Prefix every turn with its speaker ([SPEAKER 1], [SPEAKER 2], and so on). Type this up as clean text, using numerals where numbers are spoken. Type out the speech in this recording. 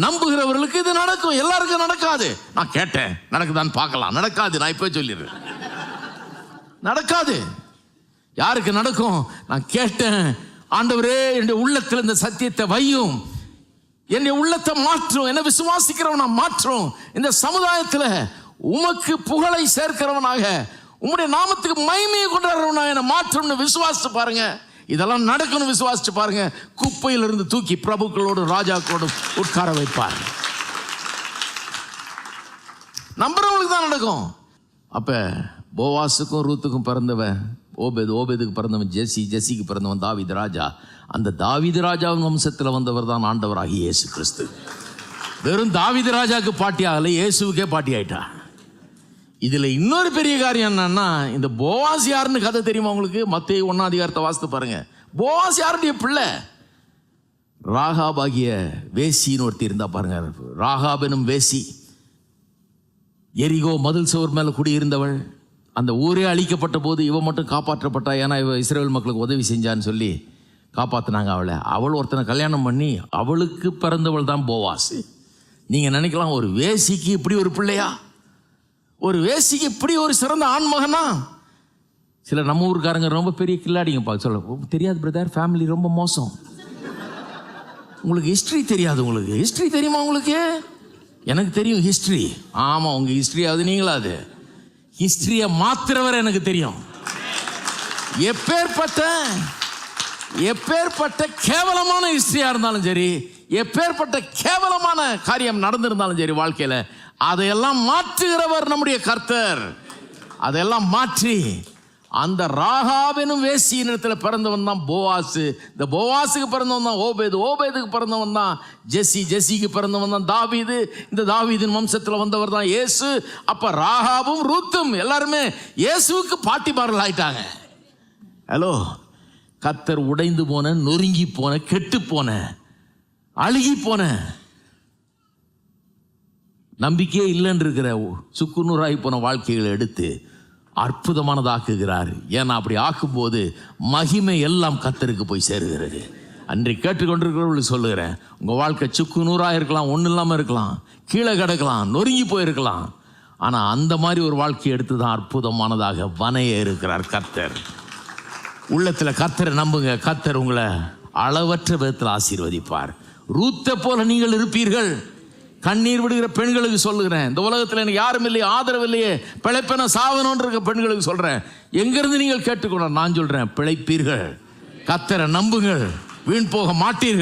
[SPEAKER 1] நம்புகிறவர்களுக்கு இது நடக்கும். எல்லாருக்கும் நடக்காது. நான் கேட்டேன், நடக்குதான்னு பார்க்கலாம். நடக்காது. நான் இப்போ சொல்லிடுறேன், நடக்காது. யாருக்கு நடக்கும்? நான் கேட்டேன், ஆண்டவரே என்னுடைய உள்ளத்தில் இந்த சத்தியத்தை வையும், என்னுடைய உள்ளத்தை மாற்றும், என்ன விசுவாசிக்கிறவனா மாற்றும், இந்த சமுதாயத்தில் உமக்கு புகழை சேர்க்கிறவனாக, உம்முடைய நாமத்துக்கு மகிமையை கொண்டாடுறவனாக என்ன மாற்றும்னு விசுவாசிச்சு பாருங்க. இதெல்லாம் நடக்கணும், விசுவாசிச்சு பாருங்க. குப்பையிலிருந்து தூக்கி பிரபுக்களோடு ராஜாக்களோடு உட்கார வைப்பார். நம்புறவங்களுக்கு தான் நடக்கும். அப்ப போவாசுக்கும் ரூத்துக்கும் பிறந்தவன் ஓபேது, ஓபேதுக்கு பிறந்தவன் ஜெசி, ஜெசிக்கு பிறந்தவன் தாவீது ராஜா. அந்த தாவீது ராஜாவின் வம்சத்தில் வந்தவர் தான் ஆண்டவராகி இயேசு கிறிஸ்து. வெறும் தாவீது ராஜாவுக்கு பாட்டி ஆகலை, இயேசுக்கே பாட்டி ஆயிட்டா. இதுல இன்னொரு பெரிய காரியம் என்னன்னா, இந்த போவாஸ் யாருன்னு கதை தெரியுமா உங்களுக்கு? மத்தேயு 1 வாசித்து பாருங்க. போவாஸ் யாருடைய பிள்ளை? ராகாப் ஆகிய வேசின்னு ஒருத்தி இருந்தா பாருங்க. ராகாப் எனும் வேசி, எரிகோ மதில் சுவர் மேல குடியிருந்தவள். அந்த ஊரே அழிக்கப்பட்ட போது இவ மட்டும் காப்பாற்றப்பட்டா. ஏன்னா இவ இஸ்ரவேல் மக்களுக்கு உதவி செஞ்சான்னு சொல்லி காப்பாற்றினாங்க அவளை. அவள் ஒருத்தனை கல்யாணம் பண்ணி அவளுக்கு பிறந்தவள் தான் போவாஸ். நீங்க நினைக்கலாம், ஒரு வேசிக்கு இப்படி ஒரு பிள்ளையா? ஒரு வேசிக்கு இப்படி ஒரு சிறந்த ஆண்மகனா? சில நம்ம ஊருக்காரங்க ரொம்ப பெரிய கில்லாடிங்க பார்க்க சொல்ல தெரியாது பிரதர், ஃபேமிலி ரொம்ப மோசம். உங்களுக்கு ஹிஸ்ட்ரி தெரியாது. உங்களுக்கு ஹிஸ்ட்ரி தெரியுமா? உங்களுக்கு எனக்கு தெரியும் ஹிஸ்ட்ரி. ஆமாம், உங்கள் ஹிஸ்ட்ரியாவது நீங்களாது. ஹிஸ்ட்ரியை மாத்திரவர் எனக்கு தெரியும். எப்பேற்பட்ட கேவலமான ஹிஸ்ட்ரியாக இருந்தாலும் சரி, எப்பேற்பட்ட கேவலமான காரியம் நடந்திருந்தாலும் சரி வாழ்க்கையில், அதையெல்லாம் மாற்றுகிறவர் நம்முடைய கர்த்தர். அதையெல்லாம் மாற்றி அந்த ராகாபெனும் வேசியின் இடத்துல பிறந்தவன் தான் போவாசு. இந்த போவாசுக்கு பிறந்தவன் தான் ஓபேது, ஓபேதுக்கு பிறந்தவன் தான் ஜெசி, ஜெசிக்கு பிறந்தவன் தான் தாவீது, இந்த தாவீதின் வம்சத்தில் வந்தவர் தான் இயேசு. அப்ப ராகாபும் ரூத்தும் எல்லாருமே இயேசுவுக்கு பாட்டிமார்கள் ஆயிட்டாங்க. ஹலோ, கர்த்தர் உடைந்து போன, நொறுங்கி போன, கெட்டு போன, அழுகி போன, நம்பிக்கையே இல்லைன்னு இருக்கிற சுக்குநூறாகி போன வாழ்க்கைகளை எடுத்து அற்புதமானதாக்குகிறார். ஏன்னா அப்படி ஆக்கும்போது மகிமை எல்லாம் கர்த்தருக்கு போய் சேருகிறது. அன்றைக்கு கேட்டுக்கொண்டிருக்கிறவர்களுக்கு சொல்லுகிறேன், உங்கள் வாழ்க்கை சுக்கு நூறாக இருக்கலாம், ஒன்றும் இல்லாமல் இருக்கலாம், கீழே கிடக்கலாம், நொறுங்கி போயிருக்கலாம். ஆனால் அந்த மாதிரி ஒரு வாழ்க்கையை எடுத்து தான் அற்புதமானதாக வனைய இருக்கிறார் கர்த்தர். உள்ளத்தில் கர்த்தரை நம்புங்க, கர்த்தர் உங்களை அளவற்ற விதத்தில் ஆசீர்வதிப்பார். ரூத்தை போல நீங்கள் இருப்பீர்கள். கண்ணீர் விடுகிற பெண்களுக்கு சொல்லுகிறேன், இந்த உலகத்தில் எனக்கு யாரும் இல்லையே, ஆதரவு இல்லையே, பிழைப்பென சாவணும்னு இருக்க பெண்களுக்கு சொல்கிறேன், எங்கிருந்து நீங்கள் கேட்டுக்கொள்ள நான் சொல்கிறேன், பிழைப்பீர்கள். கர்த்தரை நம்புங்கள், வீண் போக மாட்டீர்கள்.